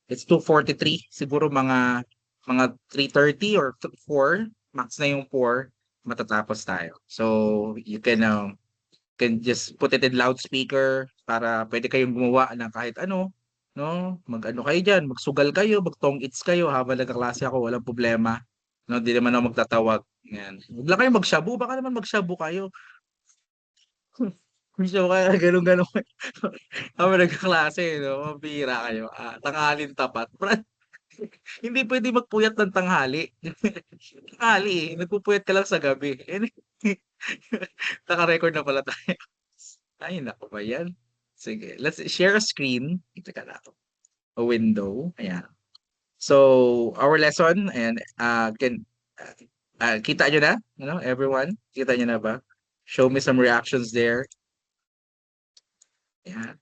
It's 2:43, siguro mga 3:30 or 4, max na yung 4, matatapos tayo. So you can just put it in loudspeaker para pwede kayong gumawa ng kahit ano, no? Mag-ano kayo diyan, magsugal kayo, mag-tong-its kayo habang nagkaklase ako, walang problema. No, di naman ako magtatawag. Yan. Huwag lang kayo mag-shabu, baka naman mag-shabu kayo. Mag-shabu kayo, ganun-ganun. Habang nagkaklase, no? Mabihira kayo. Tanghalin tapat. Hindi pwede magpuyat ng tanghali. Tanghali eh. Nagpupuyat ka lang sa gabi. Naka-record na pala tayo. Ay, naku ba yan? Sige, let's share a screen. Teka lang. A window. Ayan. So, our lesson, and kita nyo na? Ano, everyone? Kita nyo na ba? Show me some reactions there. Ayan.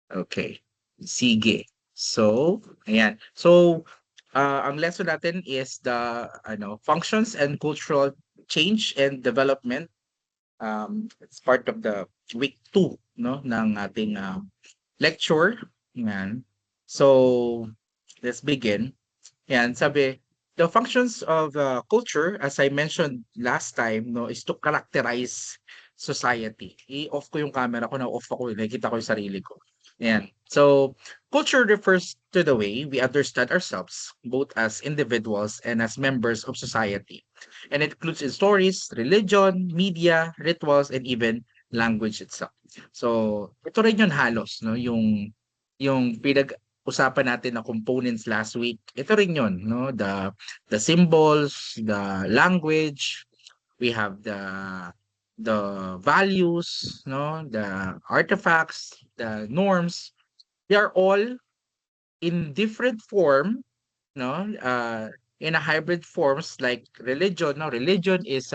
Okay. Sige. So, ayan. So, ang lesson natin is the functions and cultural change and development. It's part of the week 2, no, ng ating lecture. Yan. So, let's begin. Yan, sabi, the functions of culture, as I mentioned last time, no, is to characterize society. I-off ko yung camera ko, na-off ako, nakikita ko yung sarili ko. Yan. So, culture refers to the way we understand ourselves, both as individuals and as members of society. And it includes in stories, religion, media, rituals, and even language itself. So, ito rin yun halos, no? Yung pinag-usapan natin na components last week, ito rin yun, no? The symbols, the language, we have the values, no? The artifacts, the norms, they are all in different form, no? In a hybrid forms like religion, no? Religion is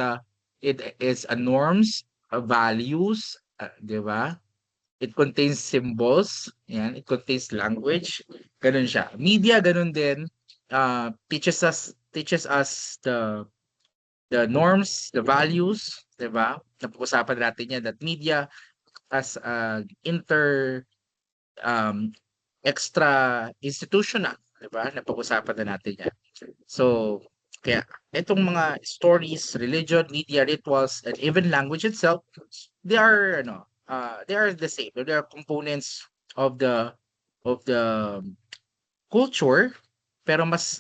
it is a norms, a values, 'di ba? It contains symbols, yan, it contains language, ganun siya. Media ganun din, teaches us the norms, the values, 'di ba? Napag-usapan natin yan that media as um, extra institutional, 'di ba? Napag-usapan na natin yan. So, kaya itong mga stories, religion, media, rituals, and even language itself, they are the same. They are components of the culture, pero mas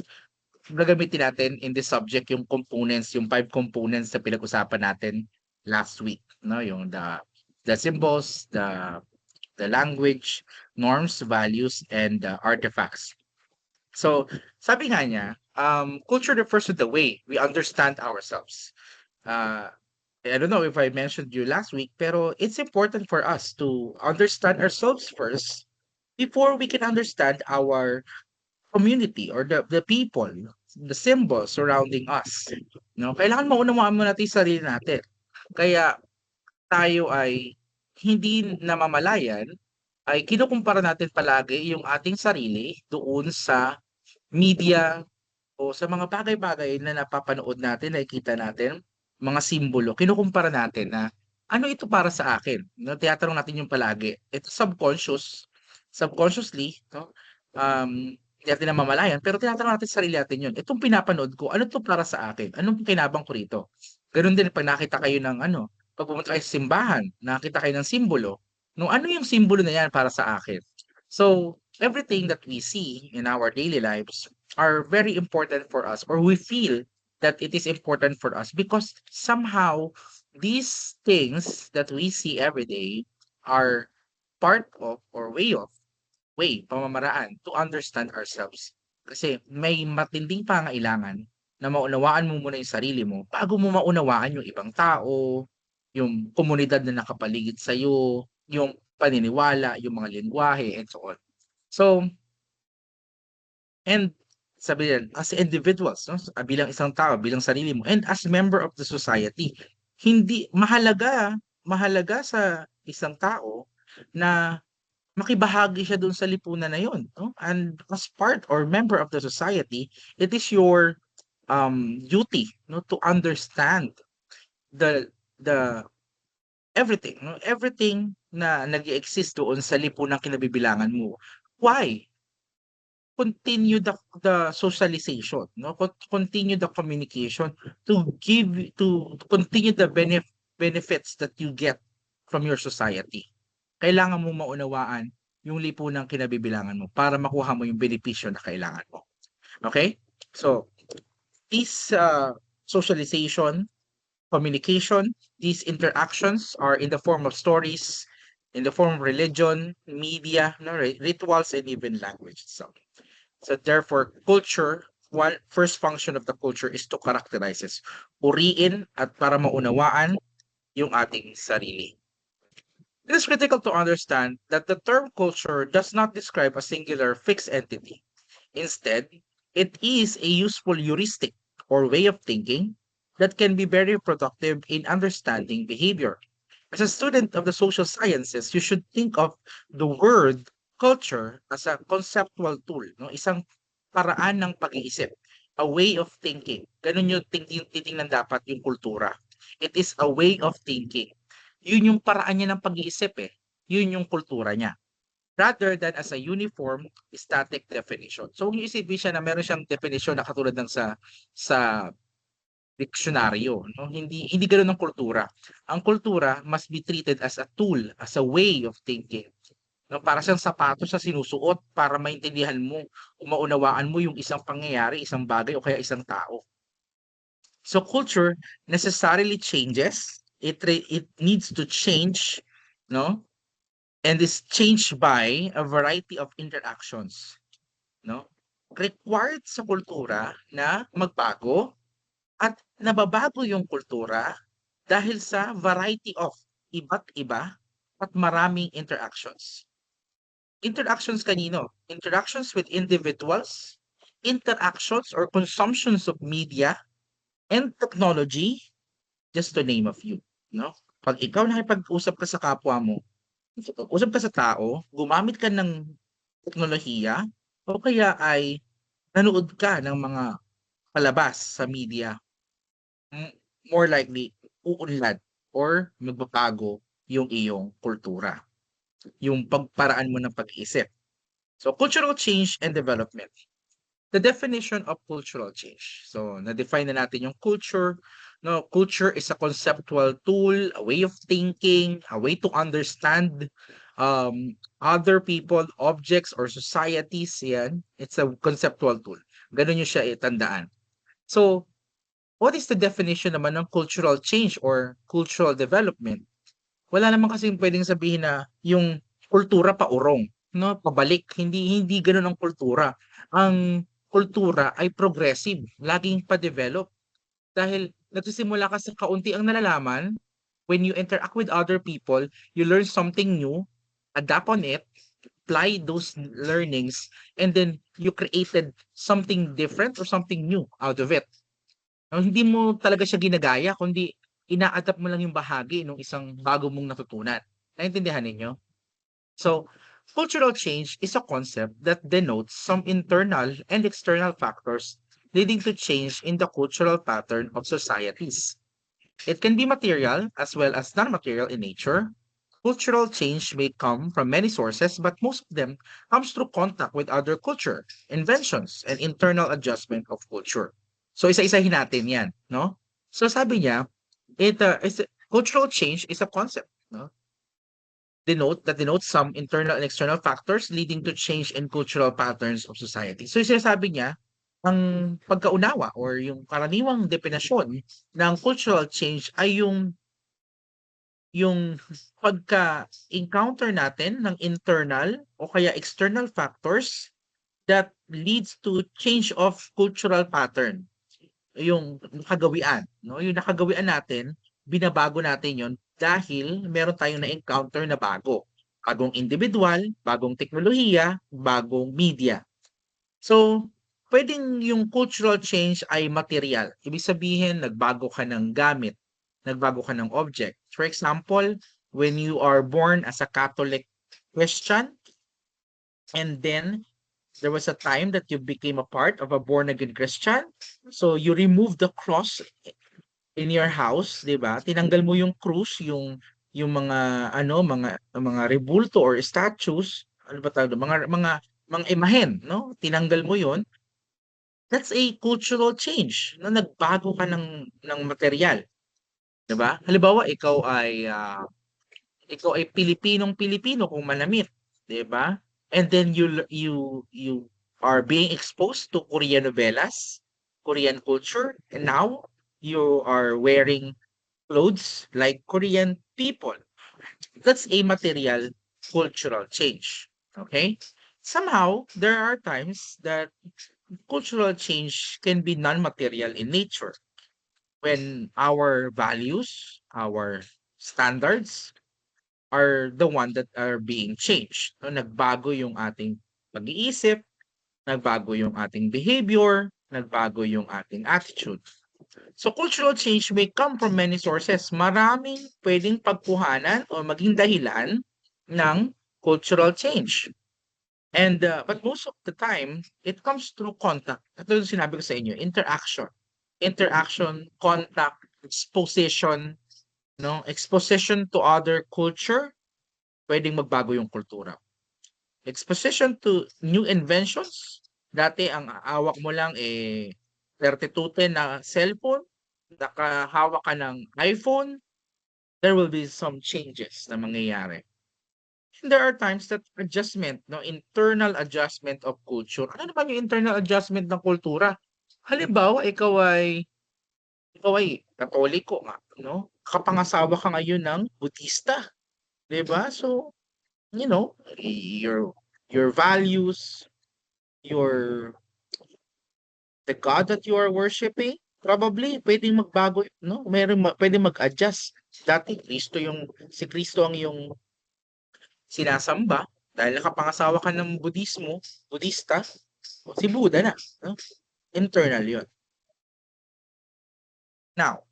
gagamitin natin in this subject yung components, yung 5 components na pinag-usapan natin last week, no? Yung the symbols, the language, norms, values, and artifacts. So, sabi nga niya, culture refers to the way we understand ourselves. Uh, I don't know if I mentioned you last week, pero it's important for us to understand ourselves first before we can understand our community or the people, the symbols surrounding us. No, kailangan maunawaan mo natin yung sarili natin. Kaya tayo ay hindi namamalayan, ay kinukumpara natin palagi yung ating sarili doon sa media o sa mga bagay-bagay na napapanood natin, nakikita natin, mga simbolo, kinukumpara natin na ano ito para sa akin? No, tinatanong natin yung palagi. Ito subconsciously, no? Hindi natin namamalayan, pero tinatanong natin sa sarili natin yun. Itong pinapanood ko, ano to para sa akin? Anong kinabang ko rito? Ganun din pag nakita kayo ng pag pumunta kayo sa simbahan, nakita kayo ng simbolo, no, ano yung simbolo na yan para sa akin? So, everything that we see in our daily lives are very important for us, or we feel that it is important for us because somehow these things that we see every day are part of or pamamaraan to understand ourselves. Kasi may matinding pangailangan na maunawaan mo muna yung sarili mo bago mo maunawaan yung ibang tao, yung komunidad na nakapaligid sa'yo, yung paniniwala, yung mga lengguwahe, and so on. So, and sabi yan, as individuals, no? Bilang isang tao, bilang sarili mo, and as member of the society, hindi mahalaga sa isang tao na makibahagi siya dun sa lipunan na yun, no? And as part or member of the society, it is your duty, no, to understand the everything, no? Everything na nag-e-exist doon sa lipunang kinabibilangan mo. Why? Continue the socialization, no? Continue the communication to continue the benefits that you get from your society. Kailangan mo maunawaan yung lipunang kinabibilangan mo para makuha mo yung benepisyo na kailangan mo. Okay? So, this socialization, communication, these interactions are in the form of stories, in the form of religion, media, no, rituals, and even language itself. So therefore, culture, one first function of the culture is to characterize it. Uriin at para maunawaan yung ating sarili. It is critical to understand that the term culture does not describe a singular fixed entity. Instead, it is a useful heuristic or way of thinking that can be very productive in understanding behavior. As a student of the social sciences, you should think of the word culture as a conceptual tool, no? Isang paraan ng pag-iisip, a way of thinking. Ganun yung titingnan dapat yung kultura. It is a way of thinking. Yun yung paraan niya ng pag-iisip eh. Yun yung kultura niya. Rather than as a uniform static definition. So, kung isipin siya na meron siyang definition na katulad ng sa diksyonaryo, no? Hindi ganoon ang kultura. Ang kultura must be treated as a tool, as a way of thinking. No, para siyang sapatos sa sinusuot para maintindihan mo, maunawaan mo yung isang pangyayari, isang bagay o kaya isang tao. So culture necessarily changes. It needs to change, no? And is changed by a variety of interactions, no? Required sa kultura na magbago at nababago yung kultura dahil sa variety of iba't iba at maraming interactions. Interactions kanino? Interactions with individuals, interactions or consumptions of media and technology, just to name a few, no? Pag ikaw nakipag-usap ka sa kapwa mo, usap ka sa tao, gumamit ka ng teknolohiya o kaya ay nanood ka ng mga palabas sa media, more likely uunlad or magbabago yung iyong kultura, yung pagparaan mo ng pag-iisip. So, cultural change and development. The definition of cultural change. So, na-define na natin yung culture. No, culture is a conceptual tool, a way of thinking, a way to understand other people, objects, or societies. Yan. It's a conceptual tool. Ganun yung siya itandaan. So, what is the definition naman ng cultural change or cultural development? Wala naman kasing pwedeng sabihin na yung kultura paurong, no? Pabalik. Hindi ganoon ang kultura. Ang kultura ay progressive, laging pa-develop. Dahil nagsisimula ka sa kaunti ang nalalaman, when you interact with other people, you learn something new, adapt on it, apply those learnings, and then you created something different or something new out of it. Hindi mo talaga siya ginagaya, kundi ina-adapt mo lang yung bahagi ng isang bago mong natutunan. Naintindihan ninyo? So, cultural change is a concept that denotes some internal and external factors leading to change in the cultural pattern of societies. It can be material as well as non-material in nature. Cultural change may come from many sources, but most of them comes through contact with other culture, inventions, and internal adjustment of culture. So isa-isahin natin 'yan, no? So sabi niya, cultural change is a concept, no? That denotes some internal and external factors leading to change in cultural patterns of society. So sinasabi niya, ang pagkaunawa or yung karaniwang definasyon ng cultural change ay yung pagka-encounter natin ng internal o kaya external factors that leads to change of cultural pattern. Yung nakagawian, no? Yung nakagawian natin, binabago natin yon dahil meron tayong na-encounter na bago. Bagong individual, bagong teknolohiya, bagong media. So, pwedeng yung cultural change ay material. Ibig sabihin, nagbago ka ng gamit, nagbago ka ng object. For example, when you are born as a Catholic Christian, and then there was a time that you became a part of a born-again Christian, so you remove the cross in your house, 'di ba? Tinanggal mo yung krus, yung mga ano, mga rebulto or statues ano ba tawag dun, mga imahen, no? Tinanggal mo yon, that's a cultural change, no? Nagbago ka ng material, 'di ba? Halimbawa, ikaw ay Pilipinong-Pilipino kung manamit, 'di ba? And then you are being exposed to Korean novelas, Korean culture, and now you are wearing clothes like Korean people. That's a material cultural change. Okay? Somehow, there are times that cultural change can be non-material in nature when our values, our standards are the one that are being changed. No, nagbago yung ating pag-iisip, nagbago yung ating behavior, nagbago yung ating attitude. So cultural change may come from many sources. Maraming pwedeng pagkuhanan o maging dahilan ng cultural change. And but most of the time, it comes through contact. Ito yung sinabi ko sa inyo, interaction. Interaction, contact, exposition, no? Exposition to other culture, pwedeng magbago yung kultura. Exposition to new inventions. Dati ang hawak mo lang eh 3210 na cellphone, nakahawak ka ng iPhone, there will be some changes na mangyayari. And there are times that adjustment, no, internal adjustment of culture. Ano naman yung internal adjustment ng kultura? Halimbawa, ikaw ay Katoliko nga, no? Kapangasawa ka ngayon ng Budista, 'di ba? So, your values, your the God that you are worshiping, probably pwedeng magbago, no? Pwedeng mag-adjust. Dati si Kristo ang yung sinasamba dahil nakapangasawa ka ng Budista, si Buddha na, no? Internal 'yon. Now,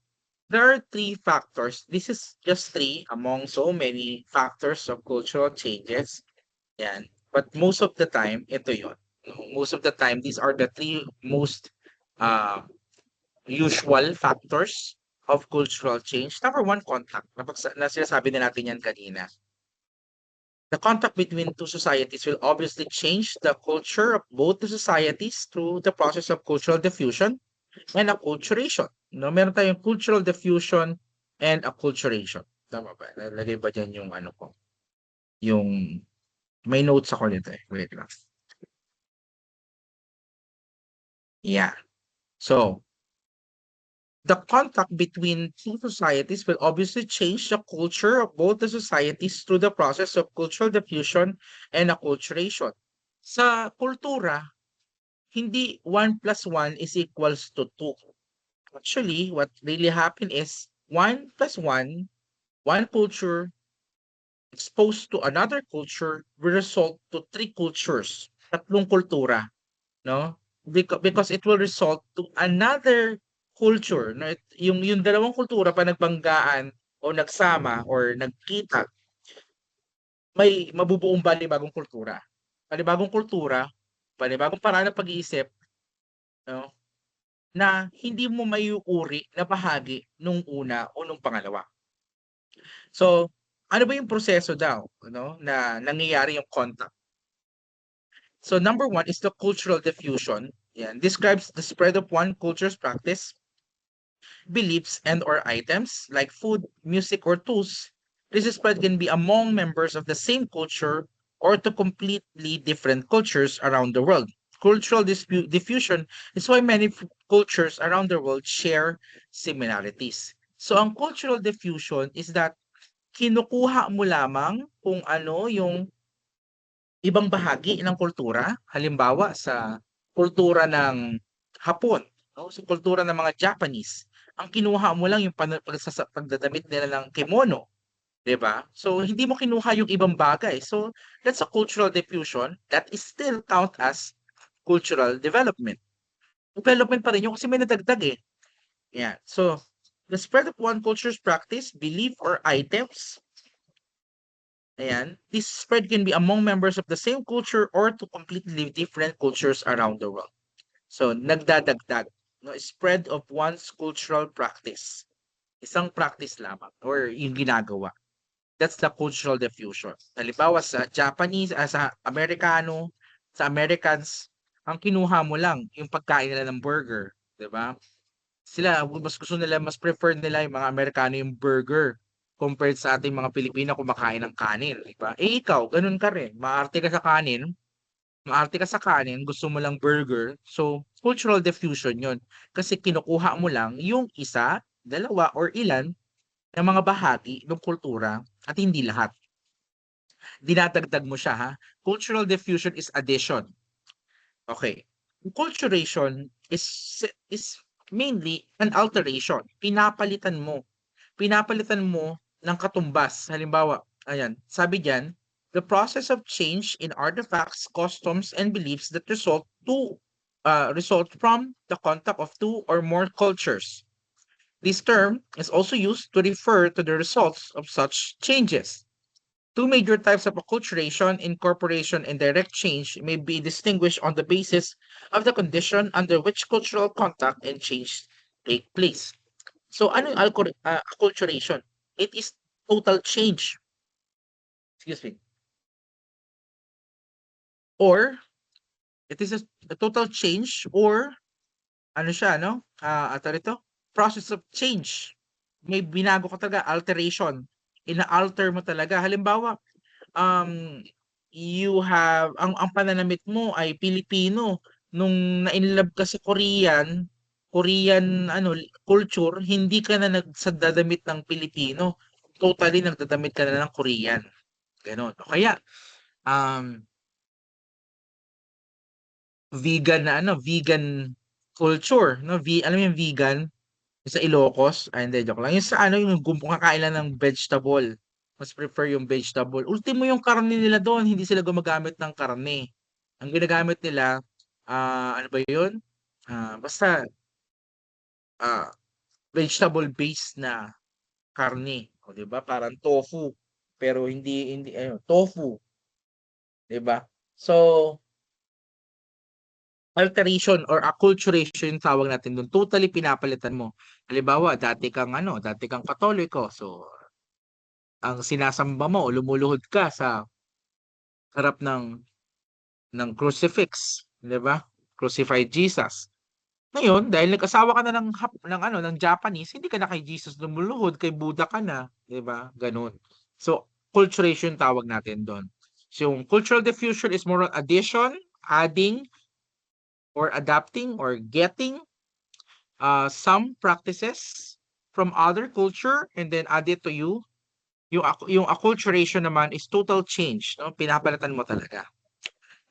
there are three factors. This is just three among so many factors of cultural changes. Yan. But most of the time, ito yon. Most of the time, these are the three most uh, usual factors of cultural change. Number one, contact. Na sinasabi na natin yan kanina. The contact between two societies will obviously change the culture of both the societies through the process of cultural diffusion and acculturation. No, meron tayong cultural diffusion and acculturation. Tama ba? Nalagay ba dyan yung ano ko? Yung may notes ako nito eh. Wait lang. Yeah. So, the contact between two societies will obviously change the culture of both the societies through the process of cultural diffusion and acculturation. Sa kultura, hindi 1 plus 1 is equals to 2. Actually, what really happened is 1 plus 1, one culture exposed to another culture will result to 3 cultures, tatlong kultura, no? Because it will result to another culture, no? Yung dalawang kultura pa nagbanggaan o nagsama or nagkita, may mabubuong panibagong kultura. Panibagong kultura, panibagong paraan ng pag-iisip, no? Na hindi mo maiuuri na bahagi nung una o nung pangalawa. So, ano ba yung proseso daw, no, na nangyayari yung contact? So number one is the cultural diffusion. Yan. Describes the spread of one culture's practice, beliefs, and or items like food, music, or tools. This spread can be among members of the same culture or to completely different cultures around the world. Cultural diffusion is why many cultures around the world share similarities. So ang cultural diffusion is that kinukuha mo lamang kung ano yung ibang bahagi ng kultura, halimbawa sa kultura ng Hapon, no, sa kultura ng mga Japanese, ang kinuha mo lang yung pagdadamit nila ng kimono, 'di ba? So hindi mo kinuha yung ibang bagay. So that's a cultural diffusion that is still count as cultural development. Development pa rin yun kasi may nadagdag eh. Yeah. So the spread of one culture's practice, belief, or items. Ayan, this spread can be among members of the same culture or to completely different cultures around the world. So, nagdadagdag, no, spread of one's cultural practice. Isang practice lamang or yung ginagawa. That's the cultural diffusion. Halimbawa sa Japanese, sa Amerikano, sa Americans, ang kinuha mo lang yung pagkain nila ng burger, 'di ba? Sila mas gusto nila, mas prefer nila yung mga Amerikano yung burger compared sa ating mga Pilipino kumakain ng kanin, 'di ba? Eh ikaw, ganun ka rin. Maarte ka sa kanin, gusto mo lang burger. So, cultural diffusion 'yon. Kasi kinukuha mo lang yung isa, dalawa, or ilan ng mga bahagi ng kultura at hindi lahat. Dinadagdag mo siya ha. Cultural diffusion is addition. Okay. Culturation is mainly an alteration. Pinapalitan mo ng katumbas. Halimbawa, ayan, sabi diyan, the process of change in artifacts, customs, and beliefs that result from the contact of two or more cultures. This term is also used to refer to the results of such changes. Two major types of acculturation, incorporation, and direct change may be distinguished on the basis of the condition under which cultural contact and change take place. So, ano yung acculturation? It is total change. Excuse me. Or, it is a total change or, ano siya, no? Process of change. May binago ka talaga, alteration. Ina-alter mo talaga. Halimbawa, um, ang pananamit mo ay Pilipino. Nung na-inlove ka sa Korean culture, hindi ka na nagdadamit ng Pilipino. Totally nagdadamit ka na ng Korean. Gano'n. O kaya, um, vegan culture, no? Alam mo yung vegan? Sa Ilocos, hindi, joke lang. Yung sa yung kumakain lang ng vegetable. Mas prefer yung vegetable. Ultimo yung karne nila doon, hindi sila gumagamit ng karne. Ang ginagamit nila, ano ba yun? Basta, ah, vegetable based na karne. O, di ba? Parang tofu. Pero hindi, tofu. Di ba? So, alteration or acculturation yung tawag natin doon. Totally pinapalitan mo. Halimbawa, dati kang Katoliko. So, ang sinasamba mo o lumuluhod ka sa harap ng crucifix, 'di ba? Crucified Jesus. Ngayon, dahil nag-asawa ka na ng Japanese, hindi ka na kay Jesus lumuluhod, kay Buddha ka na, 'di ba? Gano'n. So, culturation tawag natin do'n. So, yung cultural diffusion is more on addition, adding, or adapting, or getting some practices from other culture and then add it to you. Yung acculturation naman is total change, no? Pinapalitan mo talaga.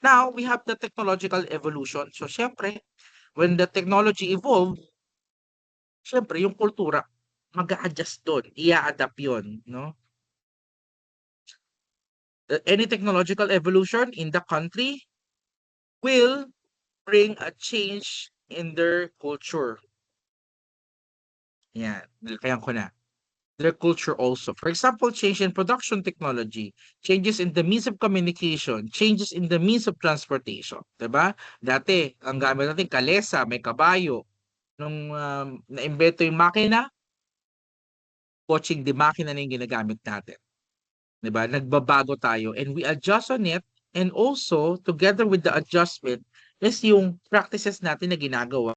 Now, we have the technological evolution. So, syempre, when the technology evolved, syempre, yung kultura, mag-a-adjust doon, i-a-adapt yun, no? Any technological evolution in the country will bring a change in their culture. Yan, nilakayan ko na. Their culture also. For example, change in production technology, changes in the means of communication, changes in the means of transportation. Diba? Dati, ang gamit natin, kalesa, may kabayo. Nung na-imbento yung makina, coaching de makina na yung ginagamit natin. Diba? Nagbabago tayo and we adjust on it, and also, together with the adjustment, is yung practices natin na ginagawa,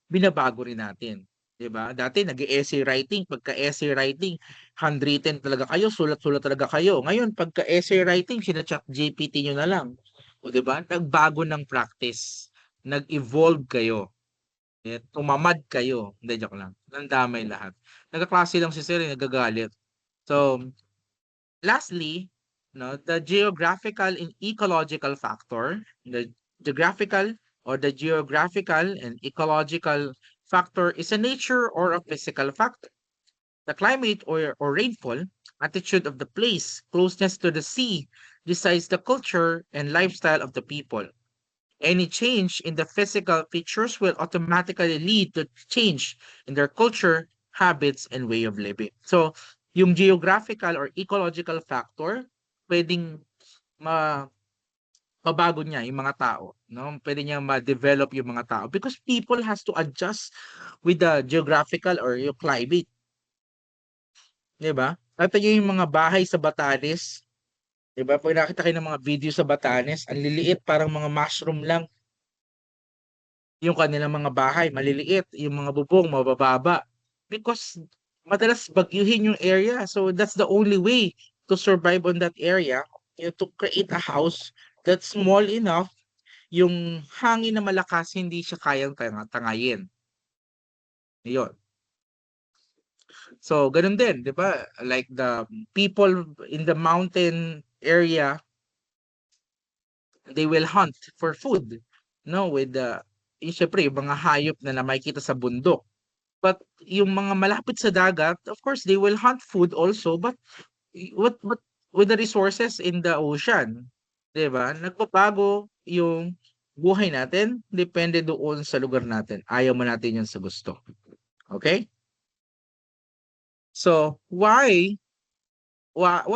binabago rin natin. 'Di ba? Dati nag-e-essay writing, pagka-essay writing, handwritten talaga kayo, sulat-sulat talaga kayo. Ngayon pagka-essay writing, sina-chat GPT niyo na lang. O 'di ba? Nagbago ng practice. Nag-evolve kayo. Tumamad kayo. Hindi, joke lang. Nandamay lahat. Nagkaklase lang si Sir, nagagalit. So, lastly, no, the geographical and ecological factor, the geographical the geographical and ecological factor is a nature or a physical factor. The climate or rainfall, attitude of the place, closeness to the sea, decides the culture and lifestyle of the people. Any change in the physical features will automatically lead to change in their culture, habits, and way of living. So, yung geographical or ecological factor, pwedeng ma mabago niya yung mga tao, no? Pwede niya ma-develop yung mga tao because people has to adjust with the geographical or yung climate, 'di ba? Nakita niyo yung mga bahay sa Batanes? 'Di ba? Pag nakita kayo ng mga video sa Batanes, ang liliit, parang mga mushroom lang yung kanilang mga bahay, maliliit, yung mga bubong mabababa. Because madalas bagyuhin yung area. So that's the only way to survive on that area, to create a house that's small enough, yung hangin na malakas hindi siya kayang tangayin. Yun. So ganun din, 'di ba? Like the people in the mountain area, they will hunt for food, no, with syempre yung mga hayop na makikita sa bundok. But yung mga malapit sa dagat, of course, they will hunt food also, but what with the resources in the ocean, 'di ba? Nagbabago yung buhay natin depende doon sa lugar natin. Ayaw mo natin 'yun sa gusto. Okay? So, what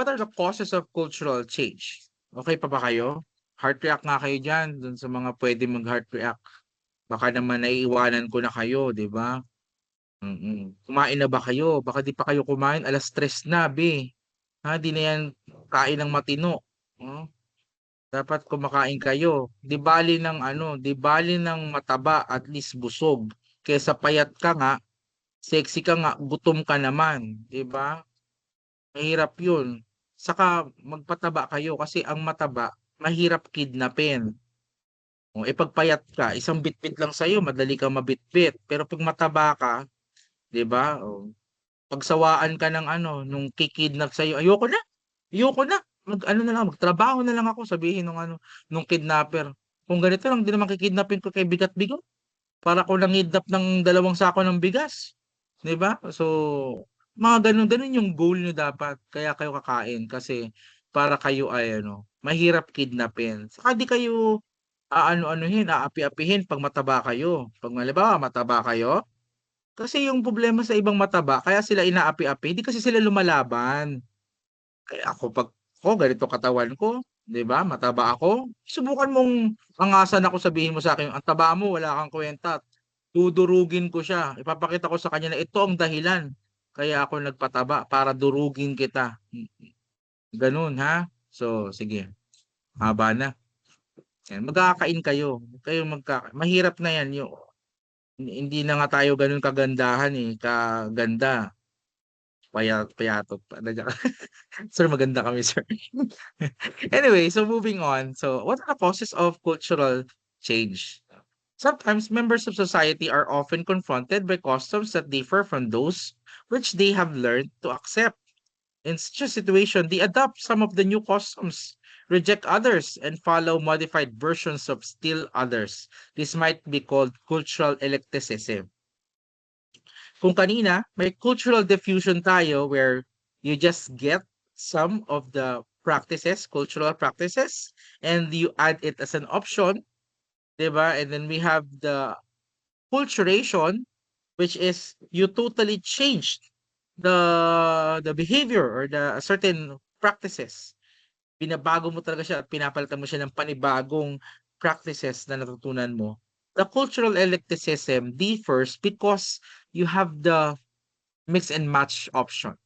are the causes of cultural change? Okay pa ba kayo? Heart react nga kayo diyan dun sa mga pwede mag-heart react. Baka naman naiiwanan ko na kayo, 'di ba? Kumain na ba kayo? Baka 'di pa kayo kumain, 3:00 na be. Ha, 'di na 'yan kain ng matino, hmm. Dapat kumakain kayo. 'Di bale ng mataba, at least busog, kaysa payat ka nga, sexy ka nga, gutom ka naman, 'di ba? Mahirap 'yun. Saka magpataba kayo kasi ang mataba mahirap kidnapin. Oh, eh, 'pag payat ka, isang bitbit lang sa'yo madali kang mabitbit, pero 'pag mataba ka, 'di ba, oh, pagsawaan ka ng ano, nung ki-kidnap sa'yo, ayoko na, mag-ano na lang, magtrabaho na lang ako, sabihin nung ano, nung kidnapper. Kung ganito lang, 'di naman kikidnapin ko kay bigat-bigat, para ako nangidnap ng 2 sako ng bigas, 'di ba? So, mga gano'n-gano'n yung goal niyo dapat, kaya kayo kakain kasi para kayo ay ano, mahirap kidnapin. Saka 'di kayo aano-anuhin, aapi-apihin 'pag mataba kayo. 'Pag halimbawa mataba kayo, kasi yung problema sa ibang mataba kaya sila inaapi-api, hindi kasi sila lumalaban. Kaya ako 'pag ako ganito katawan ko, 'di ba, mataba ako, subukan mong angasan ako, sabihin mo sa'kin, "Ang taba mo, wala kang kuwenta." Dudurugin ko siya, ipapakita ko sa kanya na ito ang dahilan kaya ako nagpataba, para durugin kita. Gano'n, ha? So, sige, haba na. Yan, magkakakain kayo, mahirap na 'yan, hindi na nga tayo gano'n kagandahan, kaganda, payatot pa, sir, maganda kami, sir. Anyway, so moving on. So, what are the causes of cultural change? Sometimes members of society are often confronted by customs that differ from those which they have learned to accept. In such a situation, they adopt some of the new customs, reject others, and follow modified versions of still others. This might be called cultural eclecticism. Kung kanina, may cultural diffusion tayo where you just get some of the practices, cultural practices, and you add it as an option, 'di ba? And then we have the culturation, which is you totally changed the behavior or the certain practices. Binabago mo talaga siya at pinapalitan mo siya ng panibagong practices na natutunan mo. The cultural eclecticism differs because you have the mix and match option,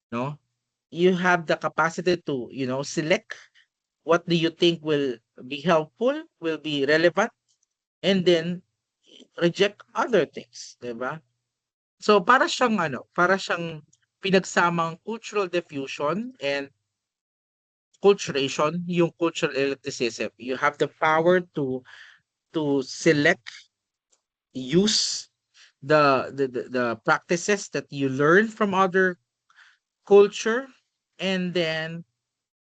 no? You have the capacity to, select what do you think will be helpful, will be relevant, and then reject other things, 'di ba? So para siyang pinagsamang cultural diffusion and culturation, yung cultural eclecticism. You have the power to select, use the practices that you learn from other culture, and then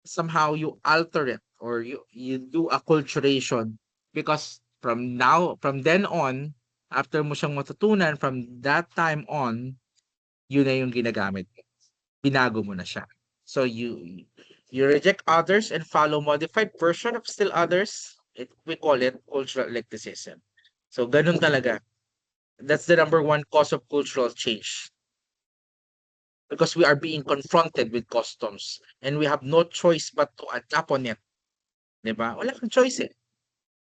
somehow you alter it, or you do acculturation, because from then on, after mo siyang matutunan, from that time on, yun na yung ginagamit mo. Binago mo na siya. So you reject others and follow modified version of still others. We call it cultural eclecticism. So ganun talaga. That's the number one cause of cultural change, because we are being confronted with customs and we have no choice but to adapt on it. 'Di ba? Wala kang choice, eh.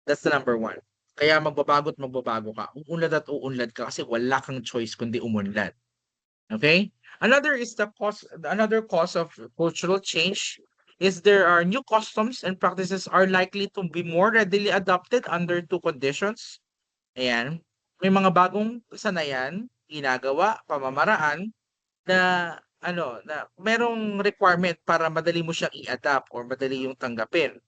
That's the number one. Kaya magbabago at magbabago ka. Uunlad at uunlad ka kasi wala kang choice kundi umunlad. Okay? Another cause of cultural change is there are new customs and practices are likely to be more readily adopted under two conditions. Ayan, may mga bagong kasanayan, ginagawa, pamamaraan na na merong requirement para madali mo siyang i-adapt or madali yung tanggapin.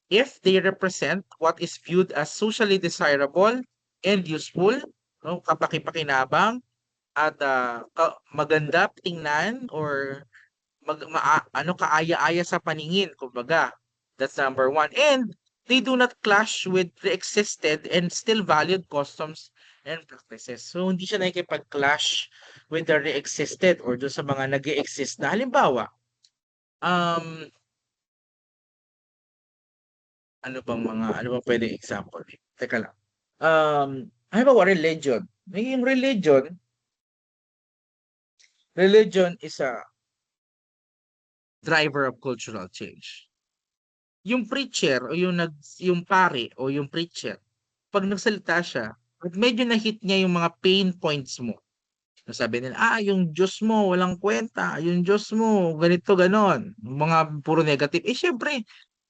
If they represent what is viewed as socially desirable and useful, no, kapaki-pakinabang at maganda tingnan or kaaya-aya sa paningin, kumbaga. That's number one. And they do not clash with pre-existed and still valued customs and practices. So, hindi siya nakikipag-clash with the re-existed or doon sa mga nag-exist na. Halimbawa, um, ano bang pwedeng example? Teka lang. Halimbawa, religion. Yung religion is a driver of cultural change. Yung preacher o yung pare o yung preacher, 'pag nagsalita siya at medyo na-hit niya yung mga pain points mo, na sabi nila, yung Diyos mo walang kuwenta, yung Diyos mo ganito gano'n, mga puro negative. Eh, siyempre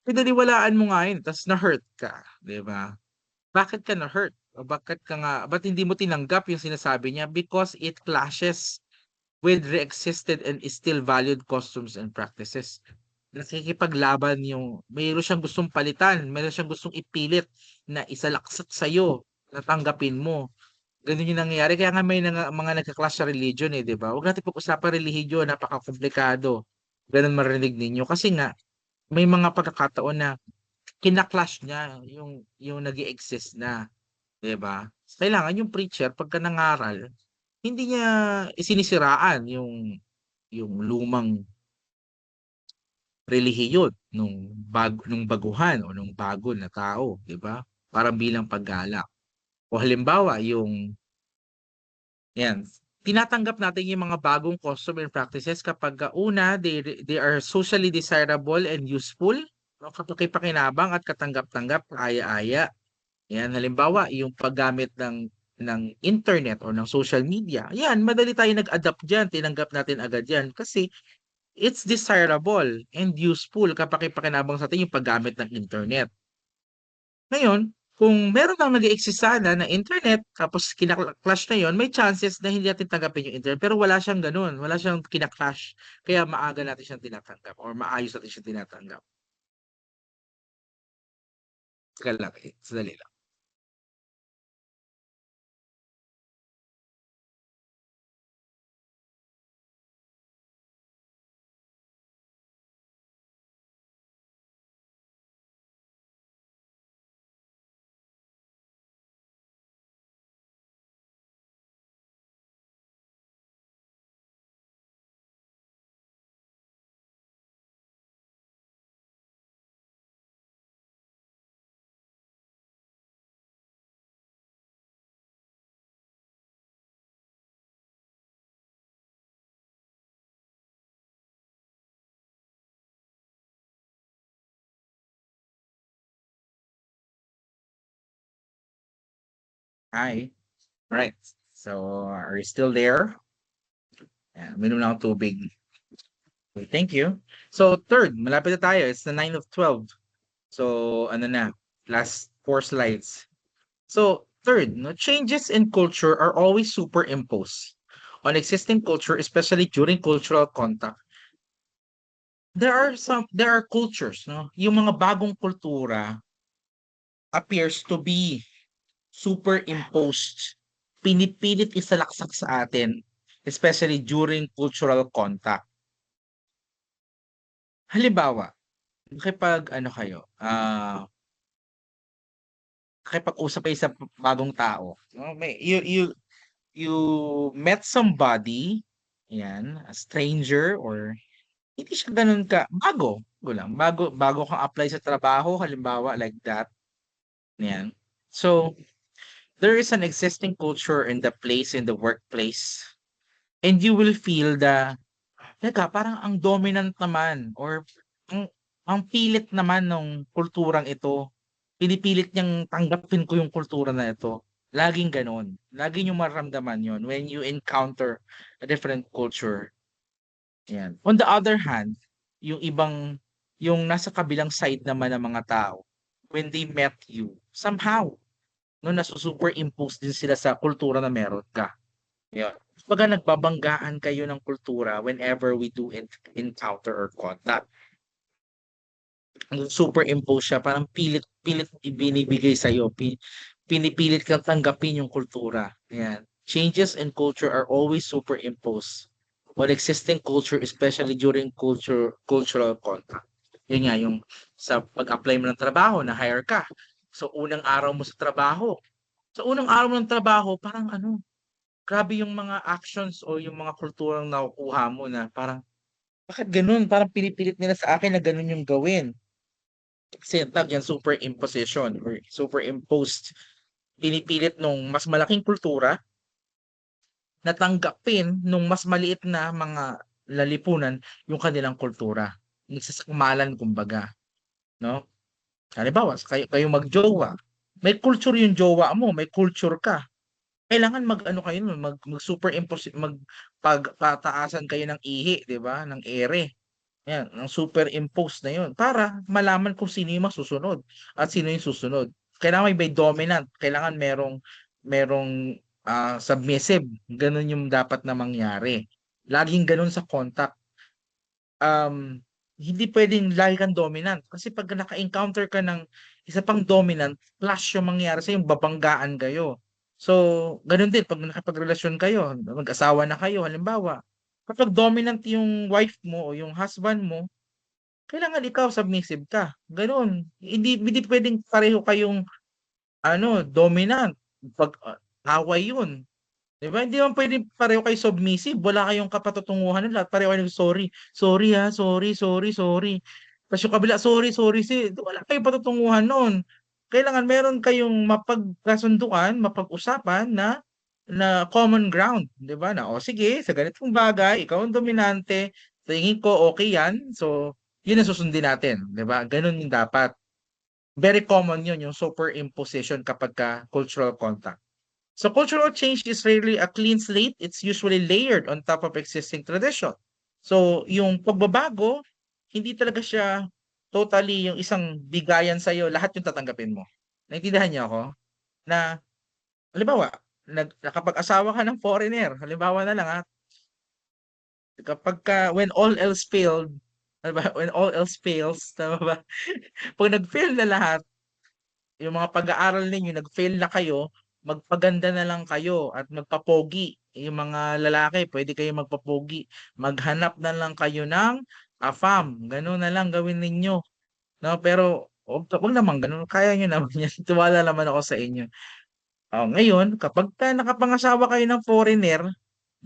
pinaniwalaan mo nga yun ta's na-hurt ka, 'di ba? Bakit ka na-hurt? O ba't hindi mo tinanggap yung sinasabi niya? Because it clashes with re-existed and still valued customs and practices. Nakikipaglaban mayro'n siyang gustong palitan, mayro'n siyang gustong ipilit na isalaksat sa'yo, na tanggapin mo. Gano'n yung nangyayari kaya nga may mga nagka-clash sa religion, 'di ba? Huwag natin pag-usapan relihiyon, napakakomplikado. Gano'n marinig ninyo kasi nga may mga pagkakataon na kina-clash niya yung nag-e-exist na, 'di ba? Kailangan yung preacher pagka nangaral, hindi niya sinisiraan yung lumang relihiyon nung baguhan o nung bago na tao, 'di ba? Parang bilang paggalak. O halimbawa 'yan, tinatanggap natin yung mga bagong custom and practices kapagka una, they are socially desirable and useful, no, kapakipakinabang at katanggap-tanggap, kaaya-aya. 'Yan, halimbawa yung paggamit ng internet o ng social media, 'yan madali tayong nag-adapt diyan, tinanggap natin agad 'yan kasi it's desirable and useful kapakipakinabang sa'tin yung paggamit ng internet. Ngayon, kung meron lang nag-e-exist sana na internet tapos clash na yon, may chances na hindi natin tanggapin yung internet pero wala siyang gano'n, wala siyang kina-clash kaya maaga natin siyang tinatanggap or maayos natin siyang tinatanggap. Teka lang, sandali lang. Hi, right. So, are you still there? Yan, uminom lang akong tubig. Okay, thank you. So, third, malapit na tayo. It's the 9 of 12. So, ano na, last 4 slides. So, third, no, changes in culture are always superimposed on existing culture, especially during cultural contact. There are cultures, no? Yung mga bagong kultura appears to be superimposed. Pinipilit isalaksak sa atin, especially during cultural contact. Halimbawa, ano kayo, nakipag-usap kayo sa bagong tao, no? You met somebody, yan, a stranger or hindi siya gano'n bago kang apply sa trabaho halimbawa like that, yan. So, there is an existing culture in the place, in the workplace, and you will feel teka parang ang dominant naman or ang ang pilit naman nung kulturang ito. Pinipilit niyang tanggapin ko yung kultura na ito. Laging gano'n. Lagi niyong mararamdaman 'yun when you encounter a different culture, 'yan. On the other hand, yung ibang yung nasa kabilang side naman ng mga tao, when they met you, somehow 'no, nasu-superimpose din sila sa kultura na meron ka, 'yun. Kumbaga nagbabanggaan kayo ng kultura whenever we do encounter or contact. Superimpose siya, parang pilit-pilit ibinibigay sa'yo, pinipilit kang tanggapin yung kultura, ayan. Changes in culture are always superimposed on existing culture, especially during cultural contact. Yun nga yung sa pag-apply mo ng trabaho, na-hire ka. So, unang araw mo sa trabaho, parang ano, grabe yung mga actions o yung mga kulturang nakukuha mo na parang, bakit gano'n? Parang pinipilit nila sa akin na gano'n yung gawin. Kasi ang tawag diyan superimposition or superimposed. Pinipilit nung mas malaking kultura na tanggapin nung mas maliit na mga lalipunan yung kanilang kultura. Nagsasakmalan kumbaga, 'no? Halimbawa, kayo mag-jowa, may culture yung jowa mo, may culture ka. Kailangan mag-ano kayo nun, mag-superimpose pataasan kayo ng ihi, 'di ba, ng ere. Yan, ang superimpose na yun para malaman kung sino yung masusunod at sino yung susunod. Kailangan may dominant, kailangan merong submissive, ganun yung dapat na mangyari. Laging ganun sa contact. Hindi puwedeng lagi kang dominant kasi 'pag naka-encounter ka ng isa pang dominant, clash yung mangyayari sa'yo, babanggaan kayo. So, gano'n din 'pag nakipagrelasyon kayo, mag-asawa na kayo halimbawa, kapag dominant yung wife mo o yung husband mo, kailangan ikaw submissive ka, gano'n. Hindi puwedeng pareho kayong ano, dominant, 'pag, away 'yun. 'Di ba, hindi naman puwedeng pareho kayo submissive, wala kayong kapatutunguhan nun, lahat pareho kayo nag-sorry, "Sorry, sorry, sorry, sorry." Ta's yung kabila, "Sorry, sorry wala kayong patutunguhan nun. Kailangan meron kayong mapagkasunduan, mapag-usapan na na common ground, 'di ba, na, "O sige, sa ganitong bagay ikaw ang dominante, tingin ko okey 'yan, so yun ang susundin natin." 'Di ba, ganun yung dapat. Very common yun, yung superimposition kapagka cultural contact. So cultural change is rarely a clean slate, it's usually layered on top of existing tradition. So yung pagbabago, hindi talaga siya totally yung isang bigayan sa'yo, lahat yung tatanggapin mo. Naintindihan niyo ako? Na halimbawa, nakapag-asawa ka ng foreigner, halimbawa na lang, kapagka when all else failed, ano ba, when all else fails, tama ba? 'Pag nag-fail na lahat, yung mga pag-aaral ninyo nag-fail na kayo, magpaganda na lang kayo at magpapogi. Yung mga lalaki puwede kayong magpapogi, maghanap na lang kayo ng AFAM, gano'n na lang gawin ninyo, 'no. Pero wag naman gano'n, kaya niyo naman 'yan, tiwala naman ako sa inyo. Oh, ngayon kapagka nakapangasawa kayo ng foreigner,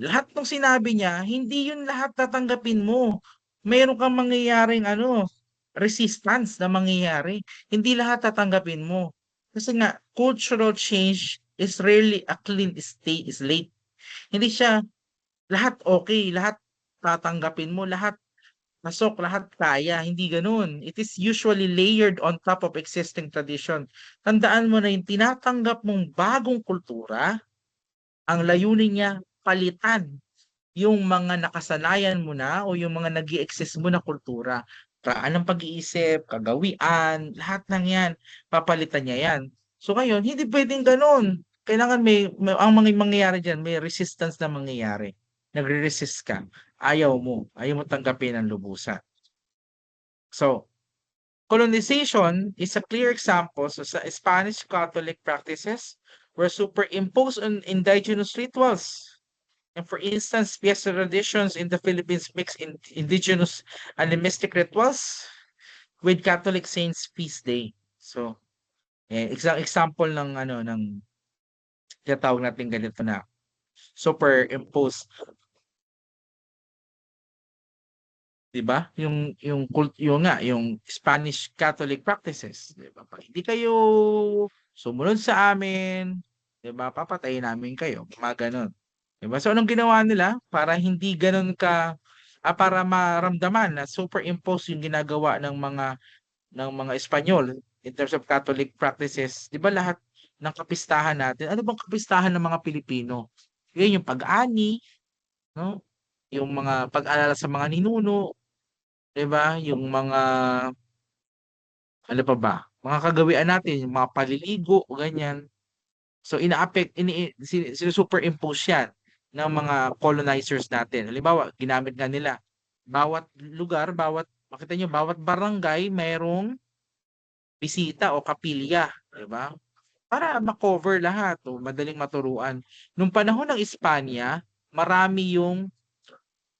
lahat ng sinabi niya, hindi yun lahat tatanggapin mo. Meron kang mangyayaring ano, resistance na mangyayari. Hindi lahat tatanggapin mo. Kasi nga, cultural change is rarely a clean slate. Hindi siya lahat okay, lahat tatanggapin mo, lahat pasok, lahat kaya. Hindi gano'n. It is usually layered on top of existing tradition. Tandaan mo na yung tinatanggap mong bagong kultura, ang layunin niya palitan yung mga nakasanayan mo na o yung mga nag-e-exist mo na kultura. Paraan ng pag-iisip, kagawian, lahat ng 'yan papalitan niya 'yan. So ngayon hindi puwedeng gano'n. Kailangan may ang mangyayari diyan, may resistance na mangyayari. Nagre-resist ka, ayaw mo tanggapin ang lubusan. So, colonization is a clear example sa Spanish Catholic practices were superimposed on indigenous rituals. And for instance, fiesta traditions in the Philippines mix in indigenous animistic rituals with Catholic saints feast day. So, example ng ano ng tinatawag nating ganito na superimpose, 'di ba? Yung nga yung Spanish Catholic practices, 'di ba? Pag hindi kayo sumunod sa amin, 'di ba, papatayin namin kayo, mga gano'n. 'Di ba? So, anong ginawa nila para hindi gano'n para maramdaman na superimpose yung ginagawa ng mga Espanyol in terms of Catholic practices, 'di ba lahat ng kapistahan natin. Ano bang kapistahan ng mga Pilipino? Yun yung pag-ani, no? Yung mga pag-alala sa mga ninuno, 'di ba? Yung mga ano pa ba? Mga kagawian natin, yung mga paliligo, ganyan. So sinusuperimpose yan ng mga colonizers natin. Halimbawa, ginamit nga nila bawat lugar, makita nyo, bawat barangay mayroong bisita o kapilya, di ba? Para ma-cover lahat o madaling maturuan. Nung panahon ng Espanya, marami yung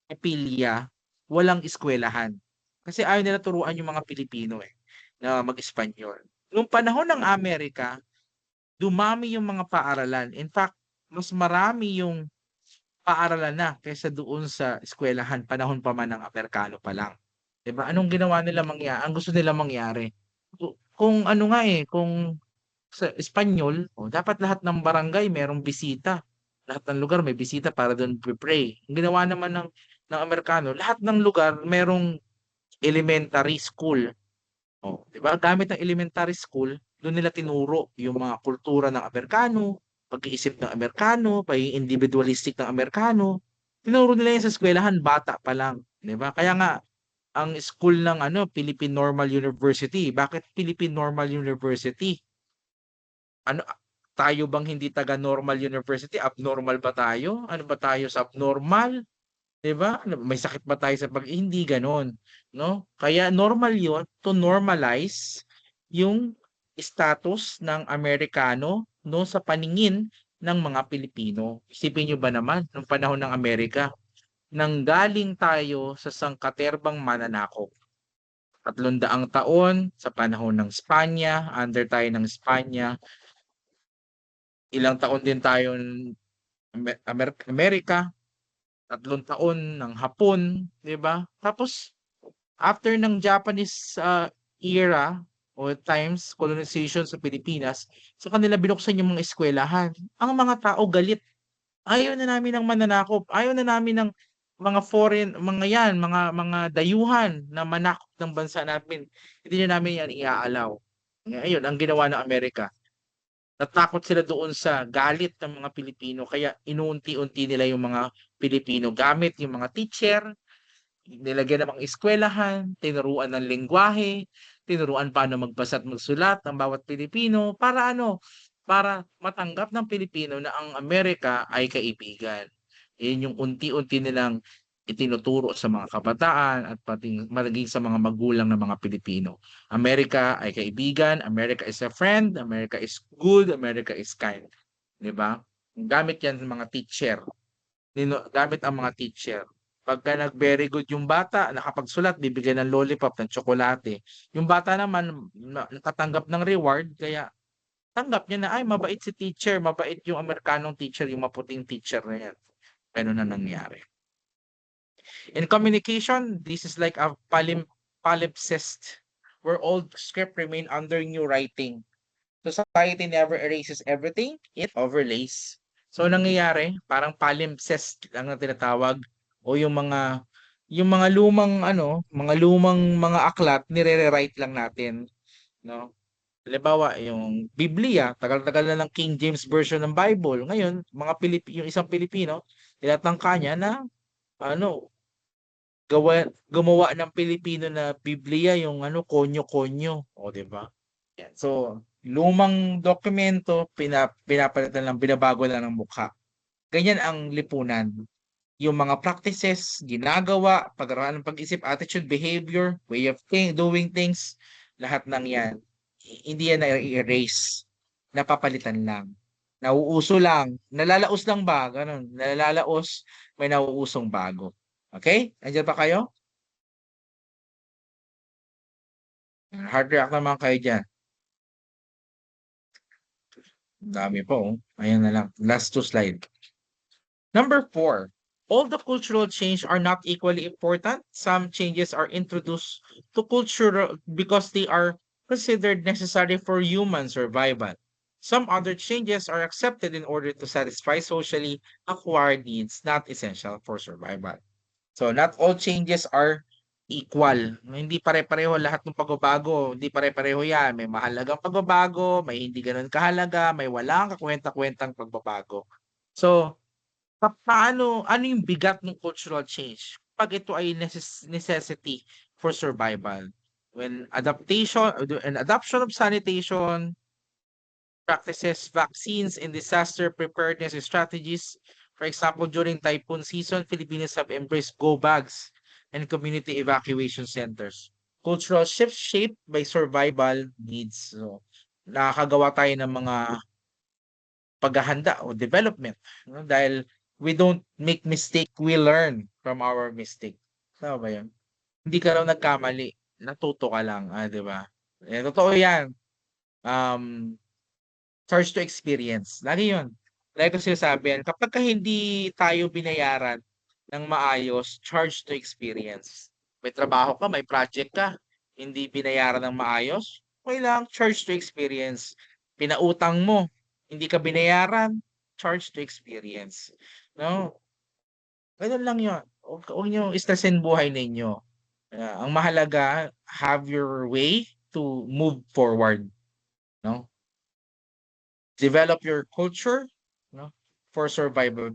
kapilya, walang eskwelahan. Kasi ayaw nila turuan yung mga Pilipino na mag-Espanyol. Nung panahon ng Amerika, dumami yung mga paaralan. In fact, mas marami yung paaralan na kaysa doon sa eskwelahan panahon pa man ng Amerikano pa lang. 'Di ba? Anong ginawa nila ang gusto nila mangyari? Kung ano nga kung sa Espanyol, dapat lahat ng barangay merong bisita. Lahat ng lugar may bisita para doon pray. Ang ginawa naman ng Amerikano, lahat ng lugar merong elementary school. 'Di ba? Gamit ng elementary school, doon nila tinuro yung mga kultura ng Amerikano, pag-iisip ng Amerikano, pagiging individualistic ng Amerikano. Tinuro nila yan sa eskwelahan, bata pa lang, 'di ba? Kaya nga ang school ng Philippine Normal University. Bakit Philippine Normal University? Ano tayo bang hindi taga Normal University? Abnormal ba tayo? Ano ba tayo sa abnormal? 'Di ba? May sakit ba tayo sa hindi gano'n, no? Kaya normal 'yon to normalize yung status ng Amerikano, no, sa paningin ng mga Pilipino. Isipin niyo ba naman nung panahon ng Amerika, nanggaling tayo sa sangkaterbang mananakop. 300 taon sa panahon ng Espanya, under tayo ng Espanya. Ilang taon din tayo Amerika, 3 taon ng Hapon, 'di ba? Tapos after ng Japanese era o times colonization sa Pilipinas, sa kanila binuksan yung mga eskwelahan. Ang mga tao galit. Ayaw na namin ng mananakop, ayaw na namin ng mga foreign, mga yan, mga dayuhan na manakop ng bansa namin. Hindi na namin yan iaalaw. Ayun, ang ginawa ng Amerika. Natakot sila doon sa galit ng mga Pilipino, kaya inuunti-unti nila yung mga Pilipino gamit yung mga teacher, nilagyan ng mga eskwelahan, tinuruan ng lengguwahe, tinuruan paano magbasa at magsulat ng bawat Pilipino para para matanggap ng Pilipino na ang Amerika ay kaibigan. Yun yung unti-unti nilang itinuturo sa mga kabataan at pati maging sa mga magulang ng mga Pilipino. Amerika ay kaibigan, America is a friend, America is good, America is kind. 'Di ba? Gamit yan ng mga teacher. Gamit ang mga teacher. Pagka nag-very good yung bata, nakapagsulat, bibigyan ng lollipop, ng tsokolate. Yung bata naman, nakatanggap ng reward, kaya tanggap niya na, ay, mabait si teacher, mabait yung Amerikanong teacher, yung maputing teacher na yan. Ganun na nangyari. In communication, this is like a palimpsest, where old script remain under new writing. Society never erases everything, it overlays. So nangyayari, parang palimpsest lang na tinatawag, o yung mga lumang mga lumang mga aklat nire-rewrite lang natin, no? Halimbawa, yung Biblia, tagal-tagal na ng King James version ng Bible. Ngayon, yung isang Pilipino, tinatangka niya na ano, gumawa ng Pilipino na Biblia yung konyo-konyo, o 'di ba? Yan. So, lumang dokumento pinapalitan lang, binabago lang ng mukha. Ganyan ang lipunan. Yung mga practices, ginagawa, pag-aralan ng pag-isip, attitude, behavior, way of doing things, lahat ng yan, hindi yan na-erase. Napapalitan lang. Nauuso lang. Nalalaos lang ba? Ganun. Nalalaos, may nauusong bago. Okay? Andiyan pa kayo? Hard react naman kayo dyan. Dami po. Ayan na lang. Last 2 slide. Number 4, all the cultural change are not equally important. Some changes are introduced to culture because they are considered necessary for human survival. Some other changes are accepted in order to satisfy socially acquired needs not essential for survival. So not all changes are equal. Hindi pare-pareho lahat ng pagbabago, hindi pare-pareho 'yan. May mahalagang pagbabago, may hindi gano'n kahalaga, may walang kakuwenta-kuwentang pagbabago. So, ano yung bigat ng cultural change 'pag ito ay necessity for survival? When adoption of sanitation practices, vaccines, and disaster preparedness strategies. For example, during typhoon season, Filipinos have embraced go bags and community evacuation centers. Cultural shifts shaped by survival needs. So, nakakagawa tayo ng mga paghahanda o development, no? Dahil we don't make mistake, we learn from our mistake. Tama ba yun? Hindi ka raw nagkamali, natuto ka lang, 'di ba? Totoo 'yan. Um, Charge to experience, lagi yun. Lagi ko sinasabi yan, kapagka hindi tayo binayaran ng maayos, charge to experience. May trabaho ka, may project ka, hindi binayaran ng maayos, okey lang, charge to experience. Pinautang mo, hindi ka binayaran, charge to experience, 'no? Ganun lang yun, huwag niyong stressin buhay ninyo. Ang mahalaga, have your way to move forward, 'no? Develop your culture, no, for survival.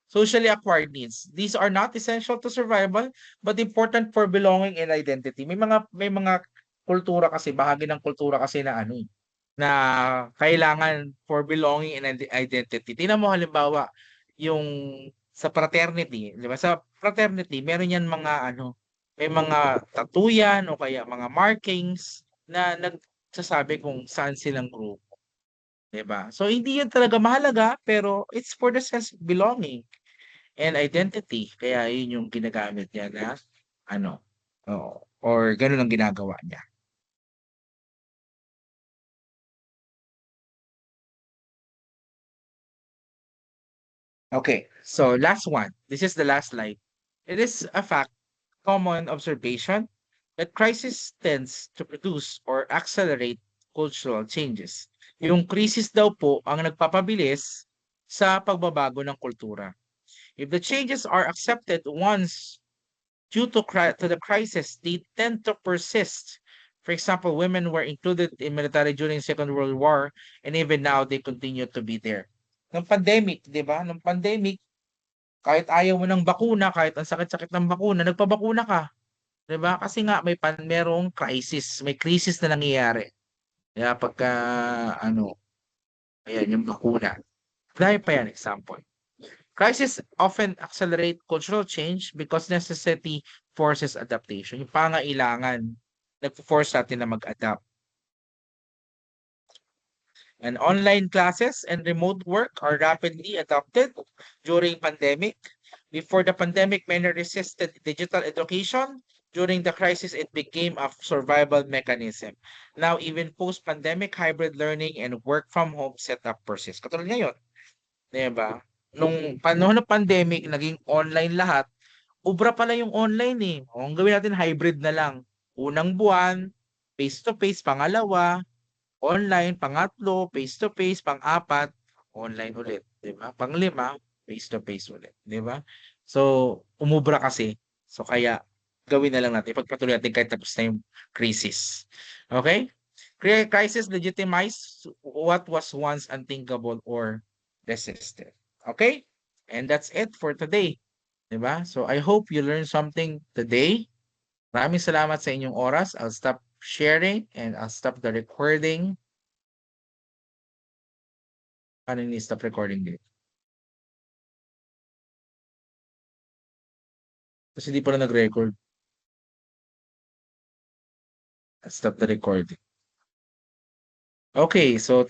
Socially acquired needs. These are not essential to survival, but important for belonging and identity. May mga kultura kasi, bahagi ng kultura kasi na ano, na kailangan for belonging and identity. Tingnan mo halimbawa, yung sa fraternity, 'di ba? Sa fraternity, meron yan mga ano, may mga tattoo yan o kaya mga markings na nagsasabi kung saan silang group. 'Di ba? So hindi 'yun talaga mahalaga, pero it's for the sense of belonging and identity. Kaya 'yun yung ginagamit niya na ano, oo, or gano'n ang ginagawa niya. Okay, so last one. This is the last slide. It is a fact, common observation, that crisis tends to produce or accelerate cultural changes. Yung krisis daw po ang nagpapabilis sa pagbabago ng kultura. If the changes are accepted once due to the crisis, they tend to persist. For example, women were included in military during Second World War, and even now they continue to be there. Nung pandemic, 'di ba? Nung pandemic, kahit ayaw mo ng bakuna, kahit ang sakit-sakit ng bakuna, nagpabakuna ka, 'di ba? Kasi nga merong crisis, may crisis na nangyayari. Kaya pagka ano, ayan yung bakuna. Dahil pa yan example. Crisis often accelerate cultural change because necessity forces adaptation. Yung pangailangan, nagfo-force natin na mag-adapt. And online classes and remote work are rapidly adopted during pandemic. Before the pandemic, many resisted digital education. During the crisis, it became a survival mechanism. Now, even post-pandemic, hybrid learning and work from home setup persists. Katulad ngayon, 'di ba? Nung panahon ng pandemic, naging online lahat. Ubra pala yung online, eh. O ang gawin natin hybrid na lang. Unang buwan, face to face, pangalawa, online, pangatlo, face to face, pang-apat, online ulit, 'di ba? Panglima, face to face ulit, 'di ba? So, umubra kasi. So kaya gawin na lang natin, ipagpatuloy natin kahit tapos na yung crisis. Okay? Crisis legitimize what was once unthinkable or resisted. Okay? And that's it for today. 'Di ba? So I hope you learned something today. Maraming salamat sa inyong oras. I'll stop sharing and I'll stop the recording. Paano ini-stop recording dito? Kasi hindi pala nag-record. Stop the recording. Okay, so